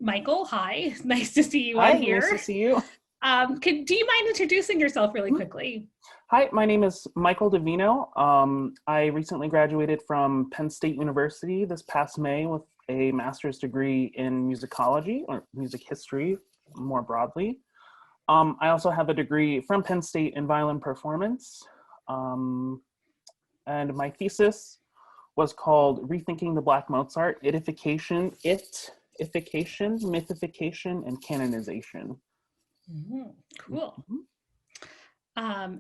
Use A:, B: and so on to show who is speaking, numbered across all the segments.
A: Michael, hi. Nice to see you on
B: Hi, nice to
A: here.
B: see you.
A: Do you mind introducing yourself really quickly?
B: Hi, my name is Michael Divino. I recently graduated from Penn State University this past May with a master's degree in musicology or music history more broadly. I also have a degree from Penn State in violin performance. And my thesis was called Rethinking the Black Mozart, Ification, Mythification, and Canonization.
A: Cool.
B: Mhm.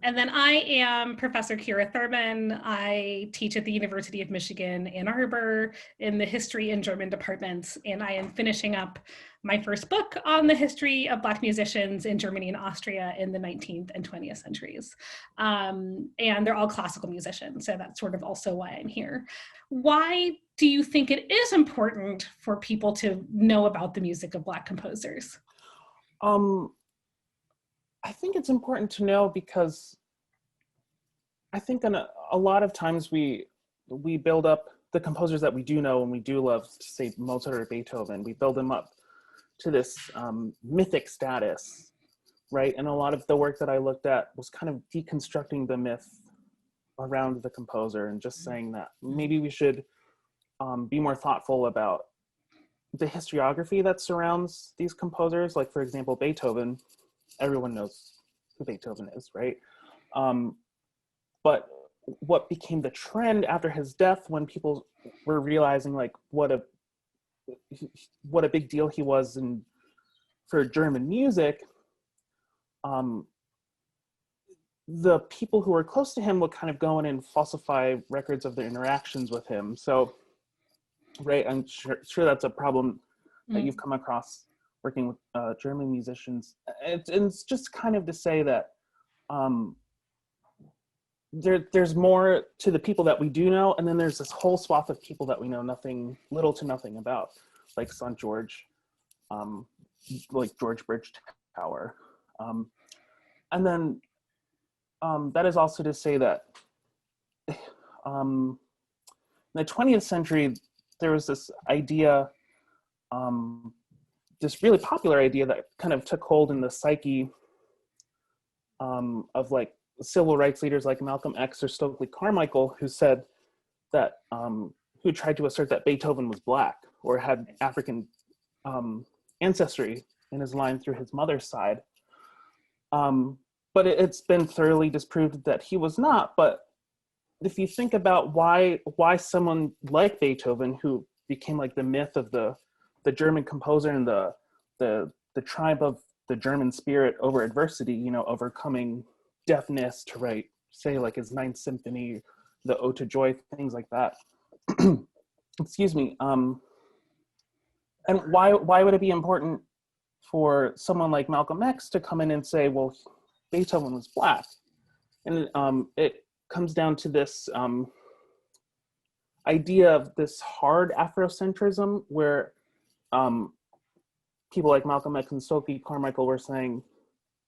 A: And then I am Professor Kira Thurman. I teach at the University of Michigan, Ann Arbor in the History and German departments, and I am finishing up my first book on the history of Black musicians in Germany and Austria in the 19th and 20th centuries. And they're all classical musicians, so that's sort of also why I'm here. Why do you think it is important for people to know about the music of Black composers?
B: Um, I think it's important to know because I think a lot of times we build up the composers that we do know and we do love, say Mozart or Beethoven, we build them up to this mythic status, right? And a lot of the work that I looked at was kind of deconstructing the myth around the composer and just saying that maybe we should be more thoughtful about the historiography that surrounds these composers. Like, for example, Beethoven. Everyone knows who Beethoven is, right? But what became the trend after his death, when people were realizing like what a big deal he was for German music, the people who were close to him would kind of go in and falsify records of their interactions with him. So, right, I'm sure that's a problem that you've come across working with German musicians. It's just kind of to say that there's more to the people that we do know, and then there's this whole swath of people that we know little to nothing about, like St. George, like George Bridgetower. And then that is also to say that in the 20th century, there was this idea, this really popular idea that kind of took hold in the psyche of like civil rights leaders like Malcolm X or Stokely Carmichael, who said that, who tried to assert that Beethoven was Black or had African ancestry in his line through his mother's side. But it's been thoroughly disproved that he was not. But if you think about why someone like Beethoven, who became like the myth of the German composer and the triumph of the German spirit over adversity, you know, overcoming deafness to write, say, like his Ninth Symphony, the Ode to Joy, things like that. Excuse me. And why would it be important for someone like Malcolm X to come in and say, well, Beethoven was Black? And it comes down to this idea of this hard Afrocentrism, where people like Malcolm X and Stokely Carmichael were saying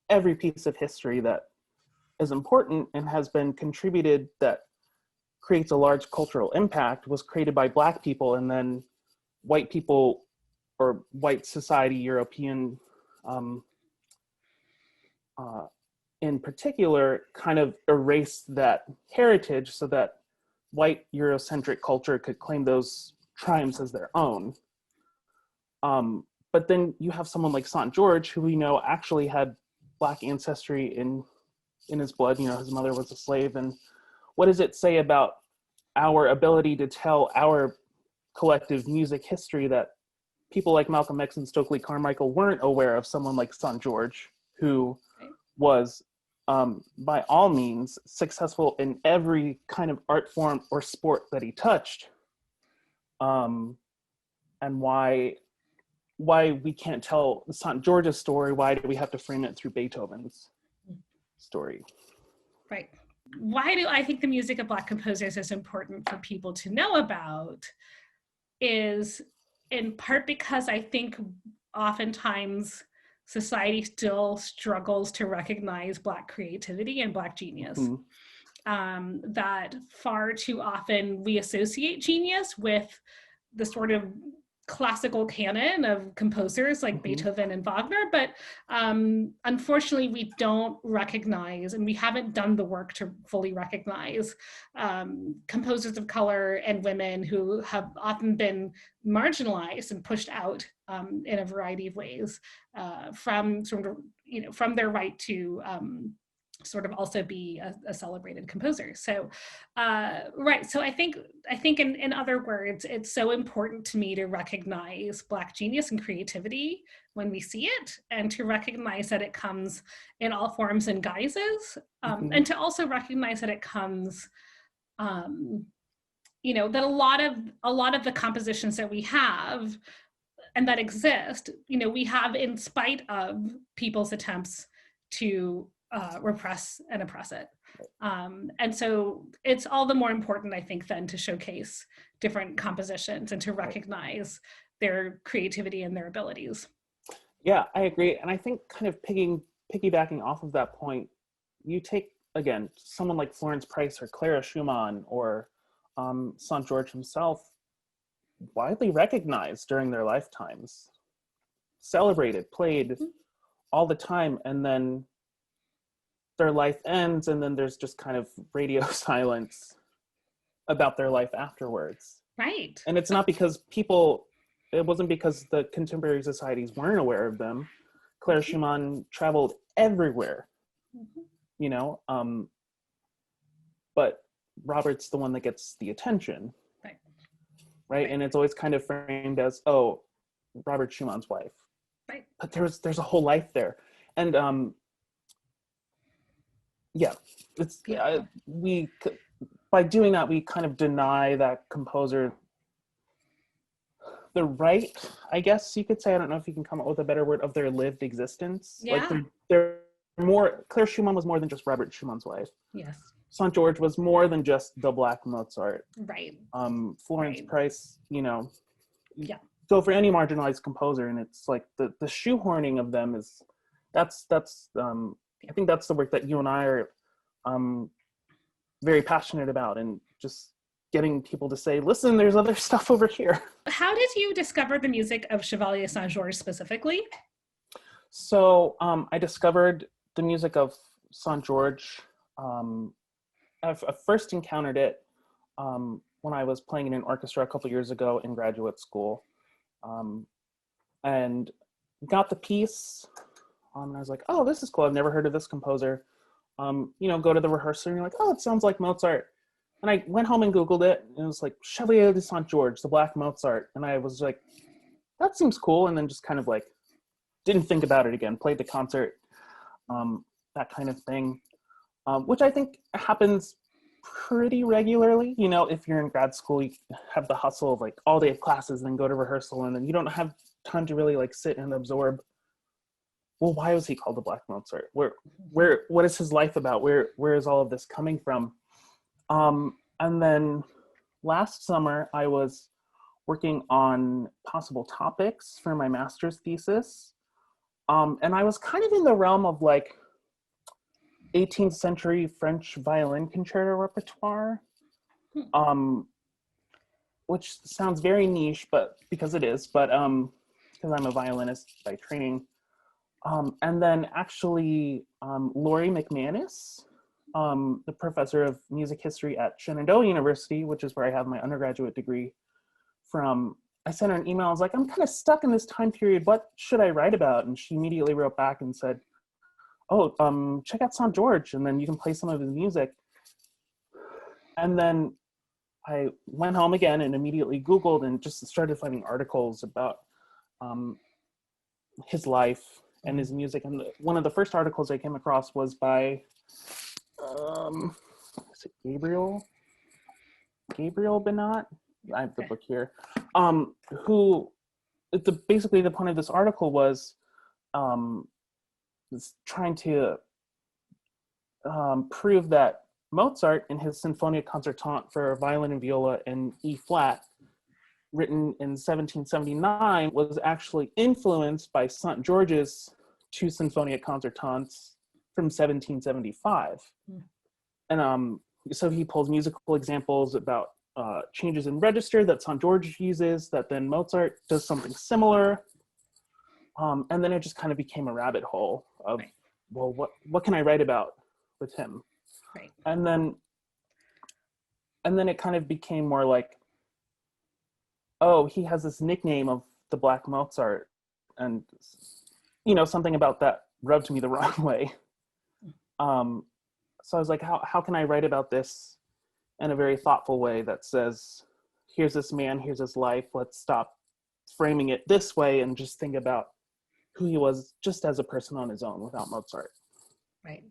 B: every piece of history that is important and has been contributed, that creates a large cultural impact, was created by Black people, and then white people or white society, European in particular, kind of erased that heritage so that white Eurocentric culture could claim those triumphs as their own. But then you have someone like St. George, who we know actually had Black ancestry in his blood. You know, his mother was a slave. And what does it say about our ability to tell our collective music history that people like Malcolm X and Stokely Carmichael weren't aware of someone like St. George, who was by all means successful in every kind of art form or sport that he touched, and why we can't tell St. George's story? Why do we have to frame it through Beethoven's story?
A: Right. Why do I think the music of Black composers is important for people to know about is in part because I think oftentimes society still struggles to recognize Black creativity and Black genius. That far too often we associate genius with the sort of classical canon of composers like Beethoven and Wagner, but unfortunately we don't recognize, and we haven't done the work to fully recognize composers of color and women who have often been marginalized and pushed out in a variety of ways from sort of, from their right to sort of also be a celebrated composer. So, right. So I think in other words, it's so important to me to recognize Black genius and creativity when we see it, and to recognize that it comes in all forms and guises, and to also recognize that it comes, that a lot of the compositions that we have and that exist, we have in spite of people's attempts to repress and oppress it. And so it's all the more important, I think, then to showcase different compositions and to recognize their creativity and their abilities.
B: Yeah, I agree. And I think kind of piggybacking off of that point, you take, again, someone like Florence Price or Clara Schumann or Saint-Georges himself, widely recognized during their lifetimes, celebrated, played all the time, and then their life ends, and then there's just kind of radio silence about their life afterwards.
A: Right.
B: And it's not because it wasn't because the contemporary societies weren't aware of them. Clara Schumann traveled everywhere, but Robert's the one that gets the attention. Right. And it's always kind of framed as, oh, Robert Schumann's wife.
A: Right.
B: But there's a whole life there. And we by doing that, we kind of deny that composer the right, I guess you could say, I don't know if you can come up with a better word, of their lived existence.
A: Yeah.
B: Like they're more, Clara Schumann was more than just Robert Schumann's wife.
A: Yes.
B: Saint-Georges was more than just the Black Mozart.
A: Right.
B: Florence Price,
A: Yeah.
B: So for any marginalized composer, and it's like the shoehorning of them is, that's I think that's the work that you and I are very passionate about, and just getting people to say, listen, there's other stuff over here.
A: How did you discover the music of Chevalier de Saint-Georges specifically?
B: So I discovered the music of Saint-Georges. I first encountered it when I was playing in an orchestra a couple years ago in graduate school, and got the piece, and I was like, oh, this is cool. I've never heard of this composer. Go to the rehearsal, and you're like, oh, it sounds like Mozart. And I went home and Googled it, and it was like Chevalier de Saint-Georges, the Black Mozart. And I was like, that seems cool. And then just kind of like, didn't think about it again, played the concert, that kind of thing, which I think happens pretty regularly. If you're in grad school, you have the hustle of like all day of classes, then go to rehearsal, and then you don't have time to really like sit and absorb, well, why was he called the Black Mozart? What is his life about? Where is all of this coming from? And then last summer, I was working on possible topics for my master's thesis. And I was kind of in the realm of like 18th century French violin concerto repertoire, which sounds very niche, but because it is, but because I'm a violinist by training. And then actually Laurie McManus, the professor of music history at Shenandoah University, which is where I have my undergraduate degree from, I sent her an email. I was like, I'm kind of stuck in this time period. What should I write about? And she immediately wrote back and said, oh, check out Saint-Georges, and then you can play some of his music. And then I went home again and immediately Googled and just started finding articles about his life and his music. And one of the first articles I came across was by, is it Gabriel Benat? I have the book here. Who, basically the point of this article was trying to prove that Mozart in his Sinfonia Concertante for violin and viola in E flat, written in 1779, was actually influenced by Saint-Georges' two Sinfonia Concertantes from 1775. And so he pulls musical examples about changes in register that St. George uses, that then Mozart does something similar. And then it just kind of became a rabbit hole of,
A: right.
B: well, what can I write about with him?
A: Right.
B: And then it kind of became more like, oh, he has this nickname of the Black Mozart, and something about that rubbed me the wrong way. So I was like, how can I write about this in a very thoughtful way that says, here's this man, here's his life, let's stop framing it this way and just think about who he was just as a person on his own without Mozart.
A: Right.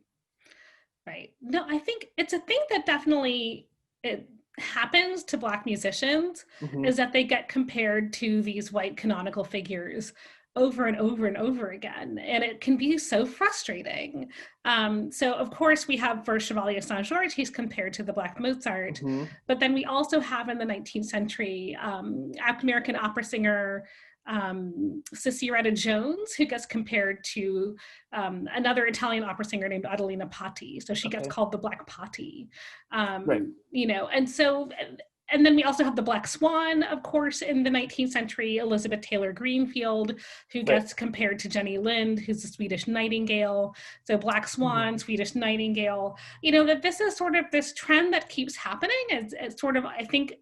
A: Right. No, I think it's a thing that definitely it happens to Black musicians,
B: Mm-hmm.
A: is that they get compared to these white canonical figures over and over and over again. And it can be so frustrating. So of course we have for Chevalier de Saint-Georges, he's compared to the Black Mozart,
B: Mm-hmm.
A: but then we also have in the 19th century, African-American opera singer, Cicieretta Jones, who gets compared to another Italian opera singer named Adelina Patti. So she gets called the Black Patti,
B: Right.
A: And so, and then we also have the Black Swan, of course, in the 19th century, Elizabeth Taylor Greenfield, who gets compared to Jenny Lind, who's the Swedish Nightingale. So Black Swan,
B: Mm-hmm.
A: Swedish Nightingale, that this is sort of this trend that keeps happening. It's sort of, I think,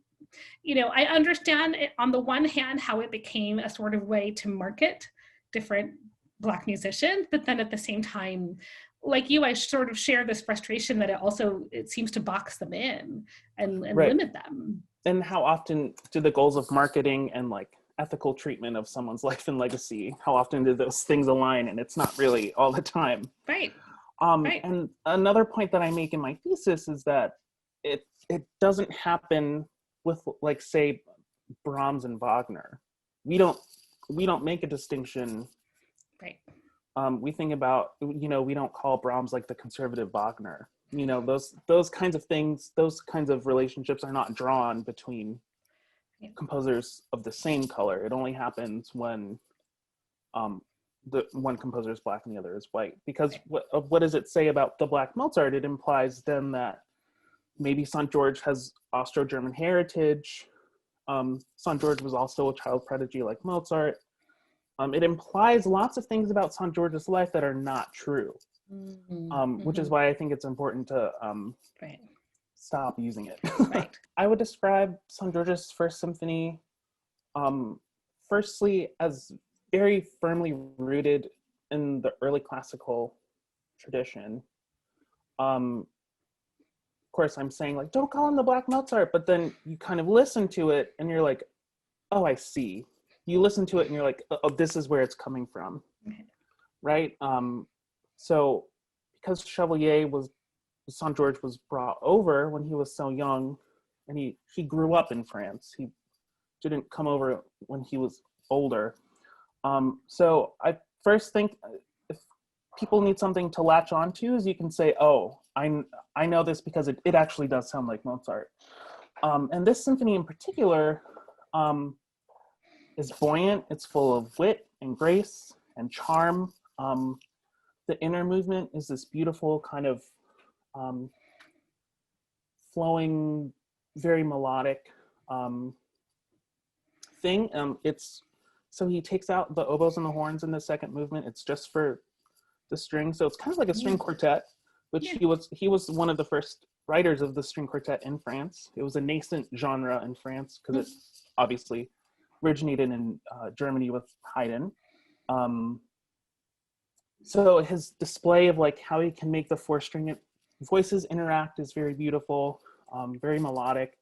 A: I understand it, on the one hand, how it became a sort of way to market different Black musicians, but then at the same time, like you, I sort of share this frustration that it seems to box them in and limit them.
B: And how often do the goals of marketing and like ethical treatment of someone's life and legacy, how often do those things align? And it's not really all the time.
A: Right.
B: And another point that I make in my thesis is that it doesn't happen with, like, say, Brahms and Wagner. We don't make a distinction.
A: Right.
B: We think about, we don't call Brahms like the conservative Wagner. Those kinds of things, those kinds of relationships are not drawn between composers of the same color. It only happens when the one composer is Black and the other is white. Because what does it say about the Black Mozart? It implies then that maybe St. George has Austro-German heritage. St. George was also a child prodigy like Mozart. It implies lots of things about St. George's life that are not true, which is why I think it's important to stop using it.
A: Right.
B: I would describe St. George's First Symphony, firstly, as very firmly rooted in the early classical tradition. Of course, I'm saying, like, don't call him the Black Mozart, but then you kind of listen to it and you're like, oh, I see. You listen to it and you're like, oh, this is where it's coming from, right? So because Saint George was brought over when he was so young, and he grew up in France. He didn't come over when he was older. So I first think if people need something to latch onto, is you can say, oh, I know this because it actually does sound like Mozart. And this symphony in particular, is buoyant. It's full of wit and grace and charm. The inner movement is this beautiful kind of flowing, very melodic thing. So he takes out the oboes and the horns in the second movement. It's just for the string. So it's kind of like a string quartet, which he was one of the first writers of the string quartet in France. It was a nascent genre in France because it obviously originated in Germany with Haydn. So his display of like how he can make the four-string voices interact is very beautiful, very melodic.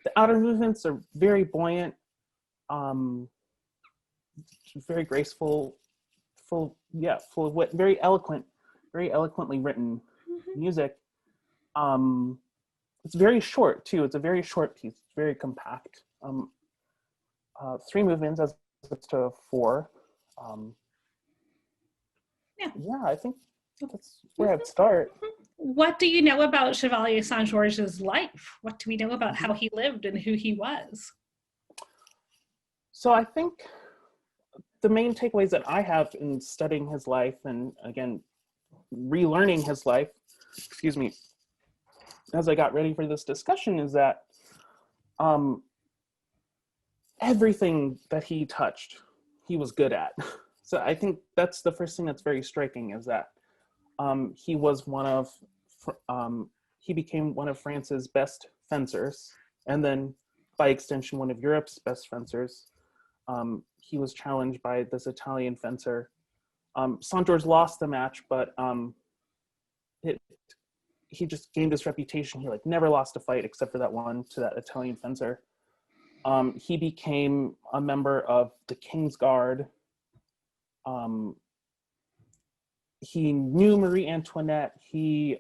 B: The outer movements are very buoyant, very graceful, full of wit, very eloquently written music. It's very short too. It's a very short piece. It's very compact. 3 movements as opposed to 4. I think that's where I'd start.
A: What do you know about Chevalier Saint-Georges' life? What do we know about how he lived and who he was?
B: So I think the main takeaways that I have in studying his life, and again, relearning his life, as I got ready for this discussion, is that everything that he touched, he was good at. So I think that's the first thing that's very striking, is that he was he became one of France's best fencers, and then by extension, one of Europe's best fencers. He was challenged by this Italian fencer. Saint-Georges lost the match, but he just gained this reputation. He never lost a fight except for that one to that Italian fencer. He became a member of the King's Guard. He knew Marie Antoinette. He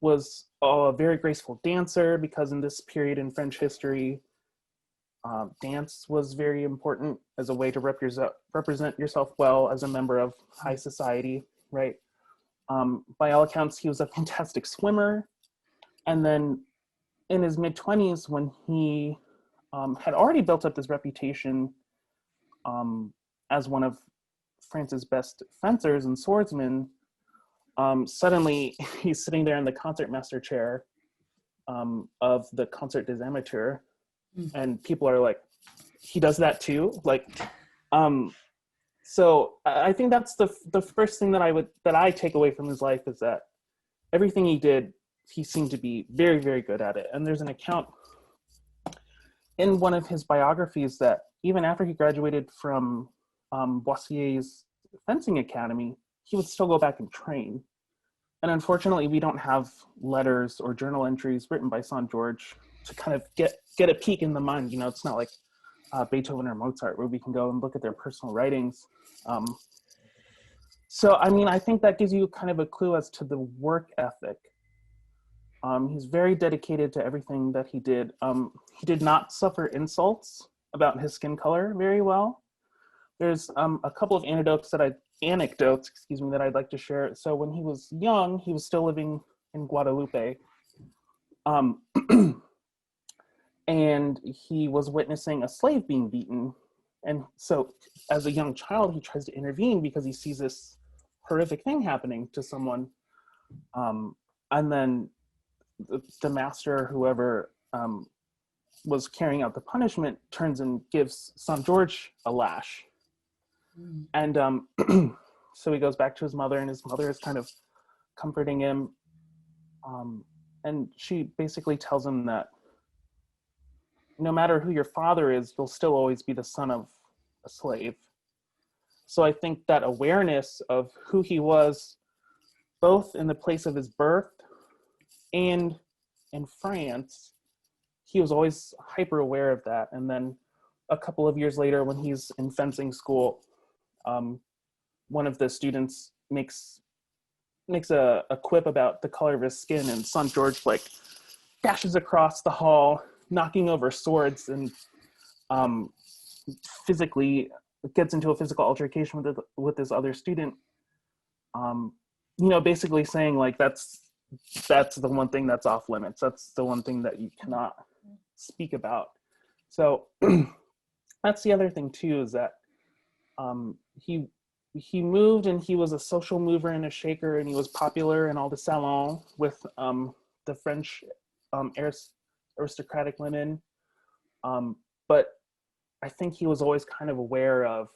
B: was a very graceful dancer, because in this period in French history, dance was very important as a way to represent yourself well as a member of high society, right? By all accounts, he was a fantastic swimmer. And then in his mid-20s, when he had already built up this reputation as one of France's best fencers and swordsmen, suddenly he's sitting there in the concertmaster chair of the Concert des Amateurs, and people are like, he does that too? So I think that's the first thing that I take away from his life, is that everything he did, he seemed to be very, very good at it. And there's an account in one of his biographies that even after he graduated from Boissier's fencing academy, he would still go back and train. And unfortunately, we don't have letters or journal entries written by Saint-Georges to kind of get a peek in the mind. It's not like Beethoven or Mozart, where we can go and look at their personal writings. So, I think that gives you kind of a clue as to the work ethic. He's very dedicated to everything that he did. He did not suffer insults about his skin color very well. There's a couple of anecdotes that I'd like to share. So when he was young, he was still living in Guadeloupe. And he was witnessing a slave being beaten. And so as a young child, he tries to intervene because he sees this horrific thing happening to someone. And then the master, whoever was carrying out the punishment, turns and gives Saint-Georges a lash. And so he goes back to his mother, and his mother is kind of comforting him. And she basically tells him that no matter who your father is, you'll still always be the son of a slave. So I think that awareness of who he was, both in the place of his birth and in France, he was always hyper aware of that. And then a couple of years later, when he's in fencing school, one of the students makes a quip about the color of his skin, and Saint-Georges dashes across the hall, knocking over swords, and physically gets into a physical altercation with this other student. Basically saying that's the one thing that's off limits. That's the one thing that you cannot speak about. So that's the other thing too, is that he moved, and he was a social mover and a shaker, and he was popular in all the salons with the French aristocratic women. But I think he was always kind of aware of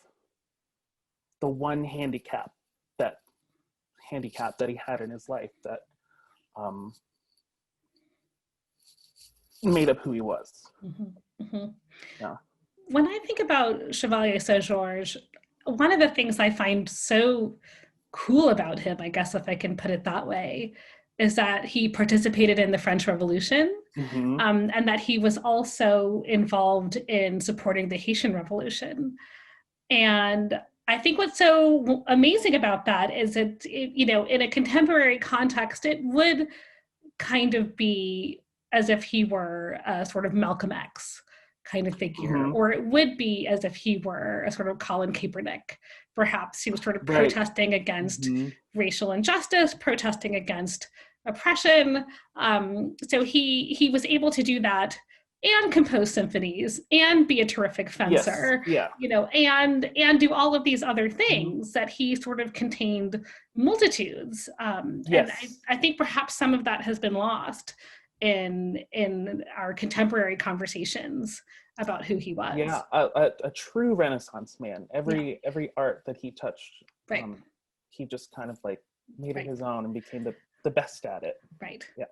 B: the one handicap that he had in his life that made up who he was.
A: Mm-hmm. Mm-hmm.
B: Yeah.
A: When I think about Chevalier Saint-Georges, one of the things I find so cool about him, I guess if I can put it that way, is that he participated in the French Revolution,
B: Mm-hmm.
A: And that he was also involved in supporting the Haitian Revolution. And I think what's so amazing about that is in a contemporary context, it would kind of be as if he were a sort of Malcolm X kind of figure,
B: Mm-hmm.
A: or it would be as if he were a sort of Colin Kaepernick. Perhaps he was sort of protesting against
B: Mm-hmm.
A: racial injustice, protesting against oppression. So he was able to do that and compose symphonies and be a terrific fencer,
B: yes. Yeah.
A: And do all of these other things,
B: Mm-hmm.
A: that he sort of contained multitudes.
B: Yes.
A: And I think perhaps some of that has been lost in our contemporary conversations about who he was.
B: Yeah, a true Renaissance man.
A: Yeah.
B: Every art that he touched,
A: Right.
B: he just kind of like made
A: Right.
B: it his own and became the best at it.
A: Right.
B: Yeah.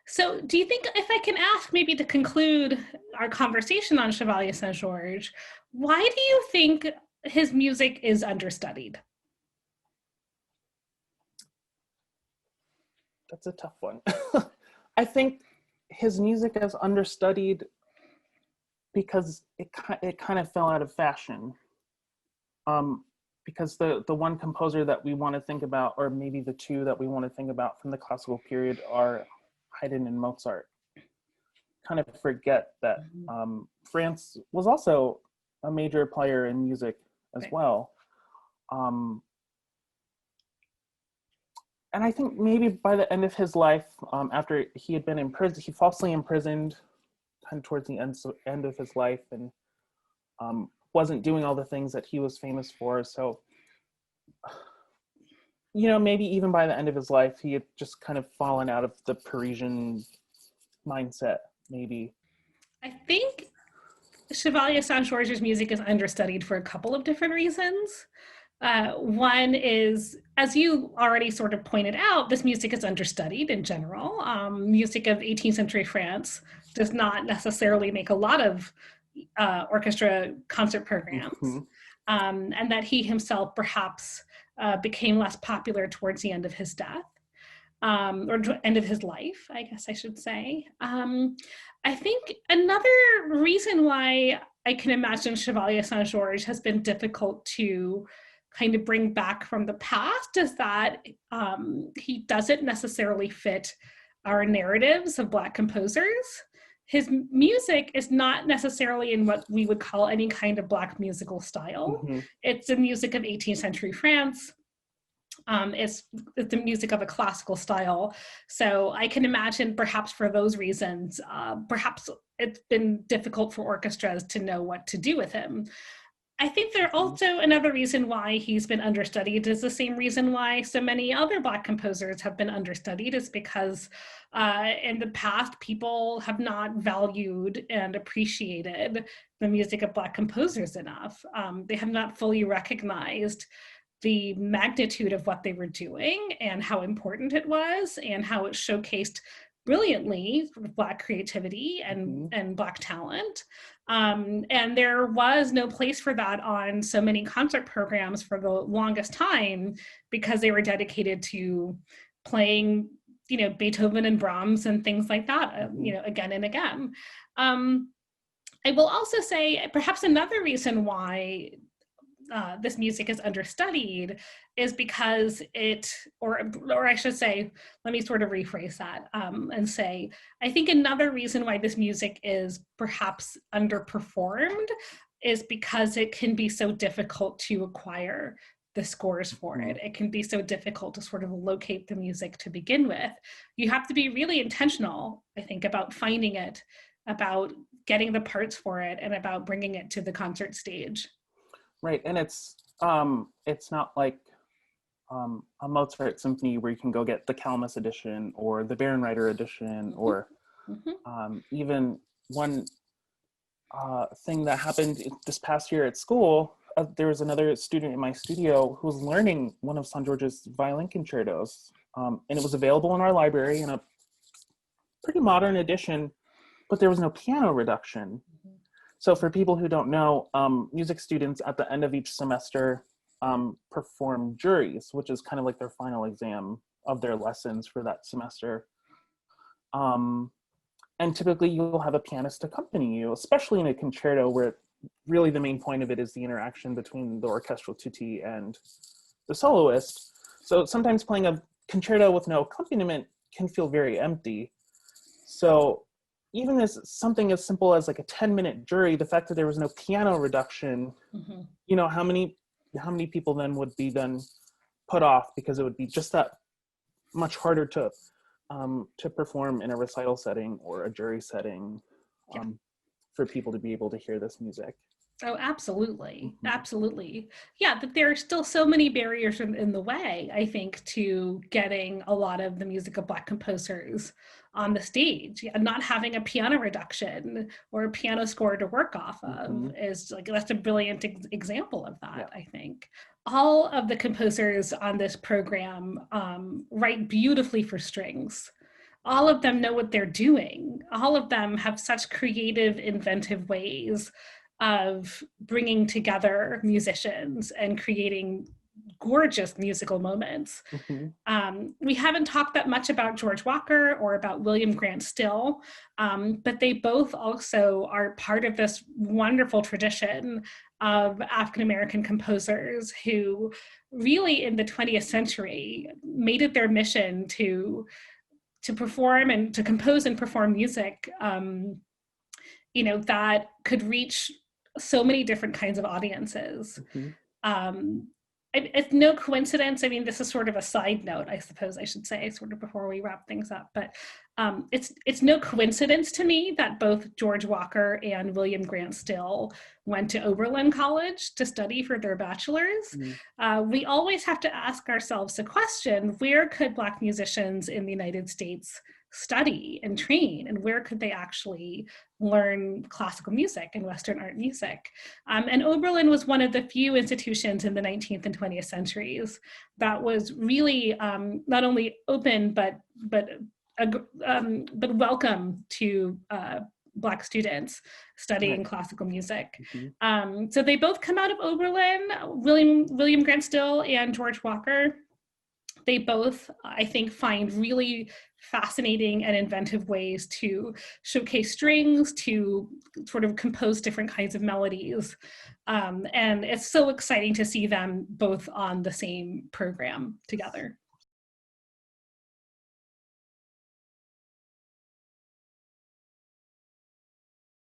A: So do you think, if I can ask maybe to conclude our conversation on Chevalier Saint-Georges, why do you think his music is understudied?
B: That's a tough one. I think his music is understudied because it kind of fell out of fashion. Because the one composer that we want to think about, or maybe the two that we want to think about from the classical period, are Haydn and Mozart. Kind of forget that France was also a major player in music as well. And I think maybe by the end of his life, after he had been imprisoned, he falsely imprisoned kind of towards the end of his life, and wasn't doing all the things that he was famous for. So, you know, maybe even by the end of his life, he had just kind of fallen out of the Parisian mindset, maybe.
A: I think Chevalier Saint-Georges' music is understudied for a couple of different reasons. One is, as you already sort of pointed out, this music is understudied in general. Music of 18th century France does not necessarily make a lot of orchestra concert programs, and that he himself perhaps became less popular towards the end of his death. Or end of his life, I guess I should say. I think another reason why I can imagine Chevalier Saint-Georges has been difficult to kind of bring back from the past is that he doesn't necessarily fit our narratives of Black composers. His music is not necessarily in what we would call any kind of Black musical style. It's the music of 18th century France. It's the music of a classical style. So I can imagine perhaps for those reasons, perhaps it's been difficult for orchestras to know what to do with him. I think there also another reason why he's been understudied is the same reason why so many other Black composers have been understudied, is because in the past people have not valued and appreciated the music of Black composers enough. They have not fully recognized the magnitude of what they were doing and how important it was and how it showcased brilliantly Black creativity and Black talent. And there was no place for that on so many concert programs for the longest time because they were dedicated to playing, you know, Beethoven and Brahms and things like that, you know, again and again. I will also say perhaps another reason why this music is understudied is because or I should say, let me sort of rephrase that and say, I think another reason why this music is perhaps underperformed is because it can be so difficult to acquire the scores for it. It can be so difficult to sort of locate the music to begin with. You have to be really intentional, I think, about finding it, about getting the parts for it, and about bringing it to the concert stage.
B: Right, and it's not like a Mozart symphony where you can go get the Calamus edition or the Bärenreiter edition, or even one thing that happened this past year at school. There was another student in my studio who was learning one of Saint-Georges' violin concertos, and it was available in our library in a pretty modern edition, but there was no piano reduction. So for people who don't know, music students at the end of each semester perform juries, which is kind of like their final exam of their lessons for that semester. And typically you'll have a pianist accompany you, especially in a concerto where really the main point of it is the interaction between the orchestral tutti and the soloist. So sometimes playing a concerto with no accompaniment can feel very empty. So even as something as simple as like a 10-minute jury, the fact that there was no piano reduction, you know, how many people then would be then put off because it would be just that much harder to perform in a recital setting or a jury setting for people to be able to hear this music.
A: Oh, absolutely.
B: Mm-hmm.
A: Absolutely. Yeah, that there are still so many barriers in the way, I think, to getting a lot of the music of Black composers on the stage. Yeah, not having a piano reduction or a piano score to work off
B: Mm-hmm.
A: of is like, that's a brilliant example of
B: Yeah.
A: that, I think. All of the composers on this program write beautifully for strings. All of them know what they're doing. All of them have such creative, inventive ways of bringing together musicians and creating gorgeous musical moments.
B: Mm-hmm.
A: We haven't talked that much about George Walker or about William Grant Still, but they both also are part of this wonderful tradition of African American composers who really in the 20th century made it their mission to perform and to compose and perform music that could reach so many different kinds of audiences.
B: Mm-hmm.
A: Um, it's no coincidence. I mean, this is sort of a side note, I suppose I should say, sort of before we wrap things up. But it's no coincidence to me that both George Walker and William Grant Still went to Oberlin College to study for their bachelors.
B: Mm-hmm.
A: We always have to ask ourselves the question: where could Black musicians in the United States study and train, and where could they actually learn classical music and Western art music? And Oberlin was one of the few institutions in the 19th and 20th centuries that was really not only open but welcome to Black students studying
B: Right.
A: classical music.
B: Mm-hmm.
A: So they both come out of Oberlin, William Grant Still and George Walker. They both, I think, find really fascinating and inventive ways to showcase strings, to sort of compose different kinds of melodies. And it's so exciting to see them both on the same program together.